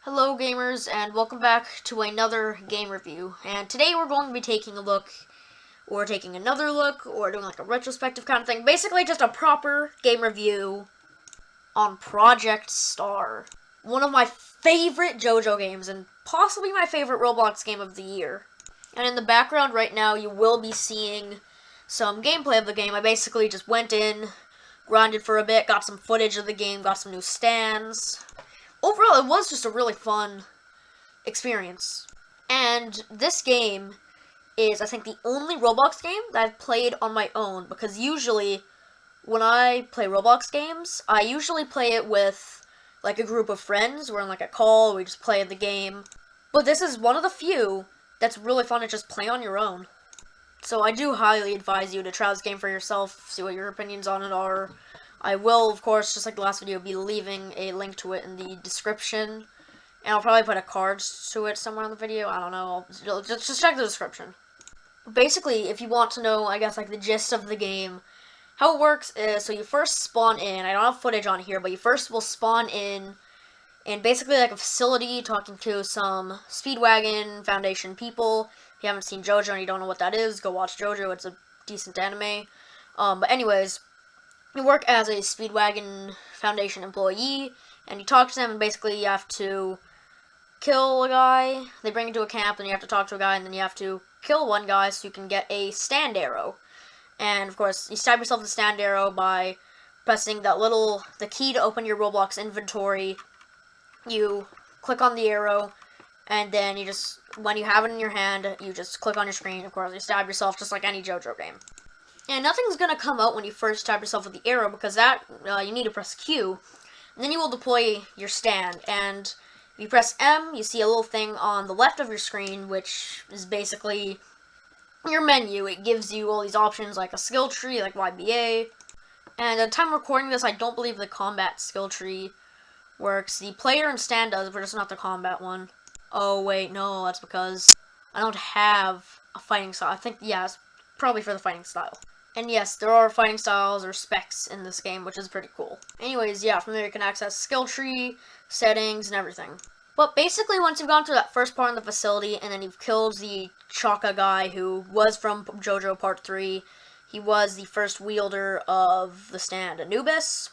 Hello gamers, and welcome back to another game review. And today we're going to be taking a look, or taking another look, or doing like a retrospective kind of thing. Basically just a proper game review on Project Star. One of my favorite JoJo games, and possibly my favorite Roblox game of the year. And in the background right now you will be seeing some gameplay of the game. I basically just went in, grinded for a bit, got some footage of the game, got some new stands. Overall, it was just a really fun experience. And this game is, I think, the only Roblox game that I've played on my own, because usually when I play Roblox games, I usually play it with like a group of friends. We're in like a call, we just play the game. But this is one of the few that's really fun to just play on your own. So I do highly advise you to try this game for yourself, see what your opinions on it are. I will, of course, just like the last video, be leaving a link to it in the description. And I'll probably put a card to it somewhere in the video. I don't know. Just check the description. Basically, if you want to know, I guess, like the gist of the game, how it works is, so you first spawn in. I don't have footage on here, but you first will spawn in basically like a facility, talking to some Speedwagon Foundation people. If you haven't seen JoJo and you don't know what that is, go watch JoJo. It's a decent anime. But anyways, you work as a Speedwagon Foundation employee, and you talk to them, and basically you have to kill a guy. They bring you to a camp, and you have to talk to a guy, and then you have to kill one guy so you can get a stand arrow. And, of course, you stab yourself with the stand arrow by pressing the key to open your Roblox inventory. You click on the arrow, and then you just, when you have it in your hand, you just click on your screen. Of course, you stab yourself just like any JoJo game. And nothing's going to come out when you first stab yourself with the arrow, because that, you need to press Q. And then you will deploy your stand. And if you press M, you see a little thing on the left of your screen, which is basically your menu. It gives you all these options, like a skill tree, like YBA. And at the time of recording this, I don't believe the combat skill tree works. The player and stand does, but it's not the combat one. Oh, wait, no, that's because I don't have a fighting style. I think, yeah, it's probably for the fighting style. And yes, there are fighting styles or specs in this game, which is pretty cool. Anyways, yeah, from there you can access skill tree, settings, and everything. But basically, once you've gone through that first part of the facility, and then you've killed the Chaka guy who was from JoJo Part 3, he was the first wielder of the stand, Anubis.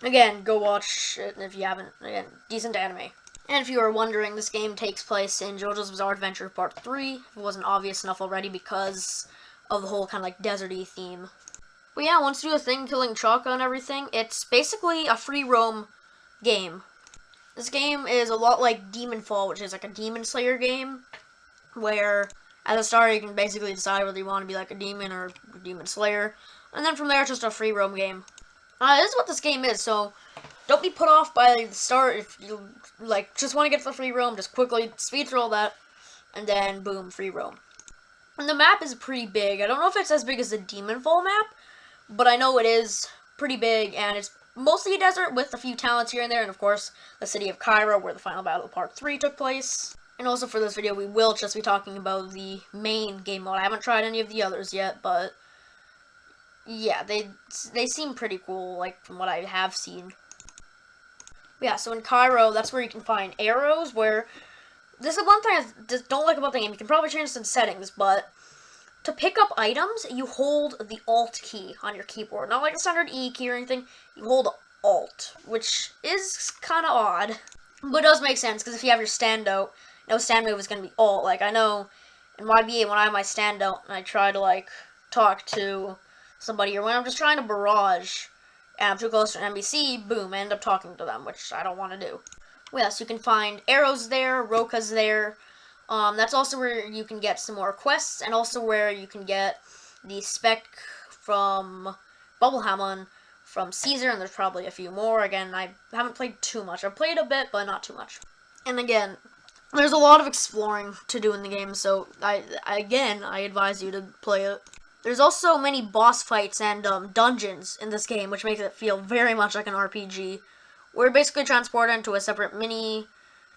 Again, go watch it if you haven't. Again, decent anime. And if you are wondering, this game takes place in JoJo's Bizarre Adventure Part 3, if it wasn't obvious enough already, because of the whole kind of like deserty theme. But yeah, once you do a thing killing Chaka and everything, it's basically a free roam game. This game is a lot like Demon Fall, which is like a Demon Slayer game, where at the start you can basically decide whether you want to be like a demon or a Demon Slayer, and then from there it's just a free roam game. This is what this game is, so don't be put off by the start. If you like just want to get to the free roam, just quickly speed through all that, and then boom, free roam. And the map is pretty big. I don't know if it's as big as the Demon Fall map, but I know it is pretty big, and it's mostly a desert with a few towns here and there, and of course, the city of Cairo, where the final battle of Part 3 took place. And also for this video, we will just be talking about the main game mode. I haven't tried any of the others yet, but yeah, they seem pretty cool, like, from what I have seen. Yeah, so in Cairo, that's where you can find arrows, where this is one thing I just don't like about the game. You can probably change this in settings, but to pick up items, you hold the Alt key on your keyboard. Not like a standard E key or anything. You hold Alt, which is kind of odd, but it does make sense, because if you have your standout, stand move is going to be Alt. Like, I know in YBA, when I have my standout, and I try to, like, talk to somebody, or when I'm just trying to barrage, and I'm too close to an NPC, boom, I end up talking to them, which I don't want to do. Well, yes, you can find arrows there, Rokas there. That's also where you can get some more quests, and also where you can get the spec from Bubblehamon, from Caesar, and there's probably a few more. Again, I haven't played too much. I've played a bit, but not too much. And again, there's a lot of exploring to do in the game, so I advise you to play it. There's also many boss fights and dungeons in this game, which makes it feel very much like an RPG. We're basically transported into a separate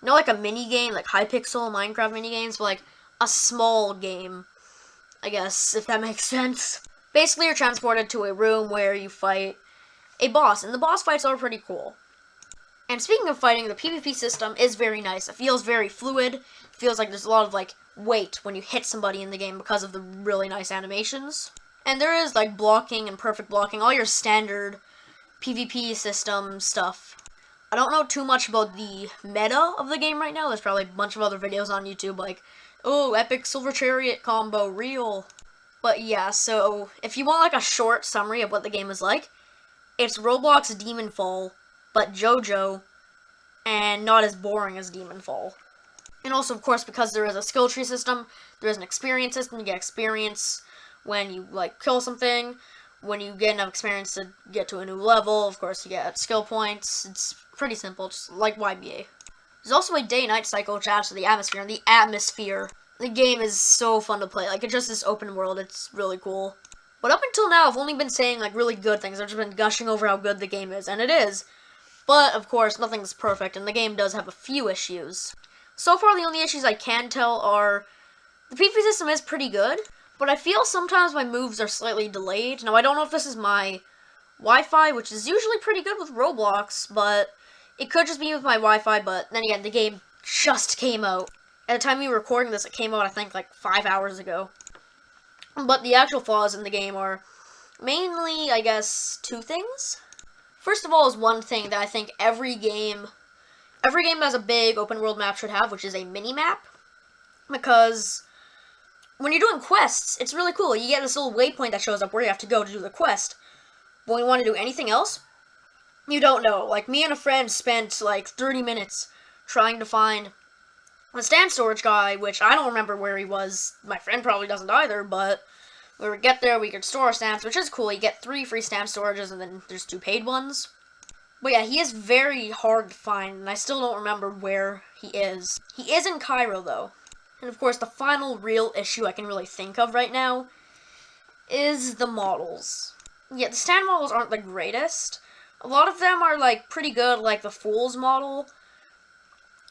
not like a mini game, like Hypixel Minecraft mini games, but like a small game, I guess, if that makes sense. Basically, you're transported to a room where you fight a boss, and the boss fights are pretty cool. And speaking of fighting, the PvP system is very nice. It feels very fluid. It feels like there's a lot of like weight when you hit somebody in the game because of the really nice animations. And there is like blocking and perfect blocking, all your standard PvP system stuff. I don't know too much about the meta of the game right now. There's probably a bunch of other videos on YouTube like, oh, epic silver chariot combo, real. But yeah, so if you want like a short summary of what the game is like, it's Roblox Demon Fall, but JoJo, and not as boring as Demon Fall. And also, of course, because there is a skill tree system, there is an experience system. You get experience when you like kill something. When you get enough experience to get to a new level, of course, you get skill points. It's pretty simple, just like YBA. There's also a day-night cycle attached to the atmosphere, and the atmosphere. The game is so fun to play. Like, it's just this open world. It's really cool. But up until now, I've only been saying, like, really good things. I've just been gushing over how good the game is, and it is. But, of course, nothing's perfect, and the game does have a few issues. So far, the only issues I can tell are the PvP system is pretty good, but I feel sometimes my moves are slightly delayed. Now, I don't know if this is my Wi-Fi, which is usually pretty good with Roblox, but it could just be with my Wi-Fi, but then again, the game just came out. At the time we were recording this, it came out, I think, like 5 hours ago. But the actual flaws in the game are mainly, I guess, two things. First of all is one thing that I think every game that has a big open world map should have, which is a mini-map. Because when you're doing quests, it's really cool. You get this little waypoint that shows up where you have to go to do the quest. But when you want to do anything else, you don't know. Like, me and a friend spent, like, 30 minutes trying to find the stand storage guy, which I don't remember where he was. My friend probably doesn't either, but when we get there, we could store our stamps, which is cool. You get 3 free stamp storages, and then there's 2 paid ones. But yeah, he is very hard to find, and I still don't remember where he is. He is in Cairo, though. And of course, the final real issue I can really think of right now is the models. Yeah, the stand models aren't the greatest. A lot of them are, like, pretty good, like the Fool's model.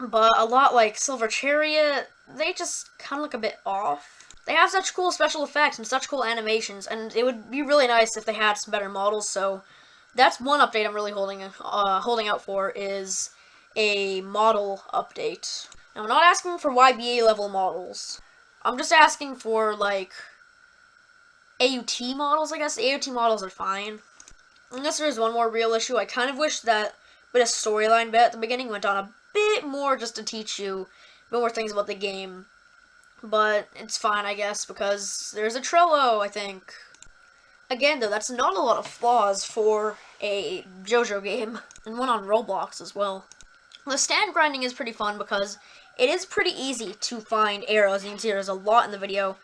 But a lot like Silver Chariot, they just kind of look a bit off. They have such cool special effects and such cool animations, and it would be really nice if they had some better models, so that's one update I'm really holding out for, is a model update. Now, I'm not asking for YBA level models. I'm just asking for, like, AUT models, I guess. The AUT models are fine. Unless there is one more real issue, I kind of wish that bit of storyline bit at the beginning went on a bit more just to teach you a bit more things about the game. But it's fine, I guess, because there's a Trello, I think. Again, though, that's not a lot of flaws for a JoJo game, and one on Roblox as well. The stand grinding is pretty fun because it is pretty easy to find arrows. You can see there's a lot in the video.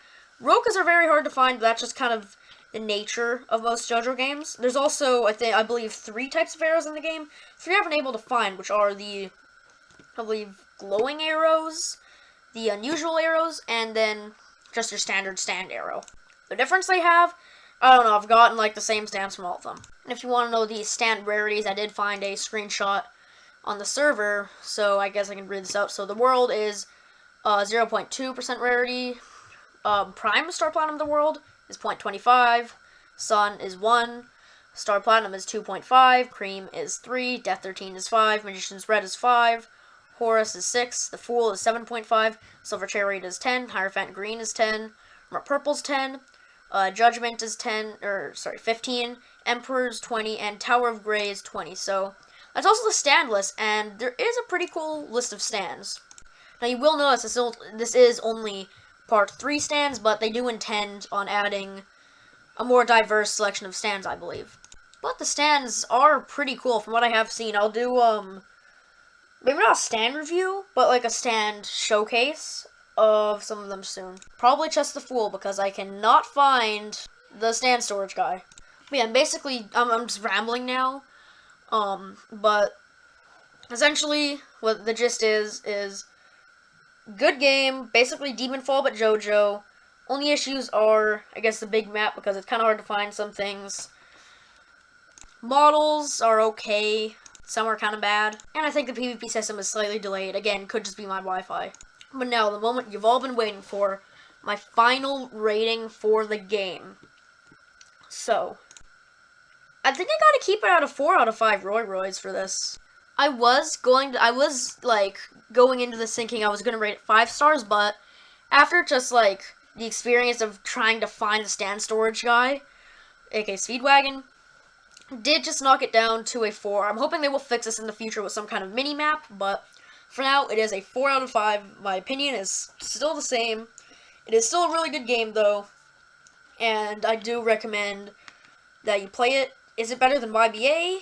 Rokas are very hard to find, but that's just kind of the nature of most JoJo games. There's also, I believe, 3 types of arrows in the game. 3 I've been able to find, which are the, I believe, glowing arrows, the unusual arrows, and then just your standard stand arrow. The difference they have, I don't know, I've gotten like the same stands from all of them. And if you want to know the stand rarities, I did find a screenshot on the server, so I guess I can read this out. So the world is 0.2% rarity. Prime Star Platinum of the world is 0.25. Sun is 1. Star Platinum is 2.5. Cream is 3. Death 13 is 5. Magician's Red is 5. Horus is 6. The Fool is 7.5. Silver Chariot is 10. Hierophant Green is 10. Purple's 10. Judgment is 15. Emperor's 20. And Tower of Grey is 20. So that's also the stand list, and there is a pretty cool list of stands. Now you will notice this is only part 3 stands, but they do intend on adding a more diverse selection of stands, I believe. But the stands are pretty cool from what I have seen. I'll do, maybe not a stand review, but like a stand showcase of some of them soon. Probably just the Fool, because I cannot find the stand storage guy. But yeah, basically, I'm just rambling now. But essentially, what the gist is good game, basically Demon Fall but JoJo. Only issues are, I guess, the big map, because it's kind of hard to find some things. Models are okay, some are kind of bad, and I think the PvP system is slightly delayed. Again, could just be my Wi-Fi. But now, the moment you've all been waiting for, my final rating for the game. So, I think I gotta keep it out of 4 out of 5 Roy Roys for this. I was like going into this thinking I was gonna rate it 5 stars, but after just like the experience of trying to find the stand storage guy, aka Speedwagon, did just knock it down to a 4. I'm hoping they will fix this in the future with some kind of mini map, but for now it is a 4 out of 5. My opinion is still the same. It is still a really good game though, and I do recommend that you play it. Is it better than YBA?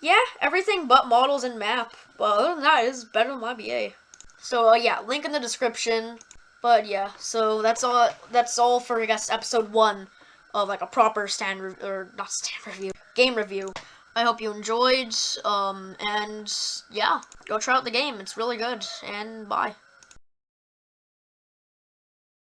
Yeah, everything but models and map. But other than that, it is better than YBA. So, yeah, link in the description. But, yeah, so that's all for, I guess, episode 1 of, like, a proper game review. I hope you enjoyed, and, yeah, go try out the game. It's really good, and bye.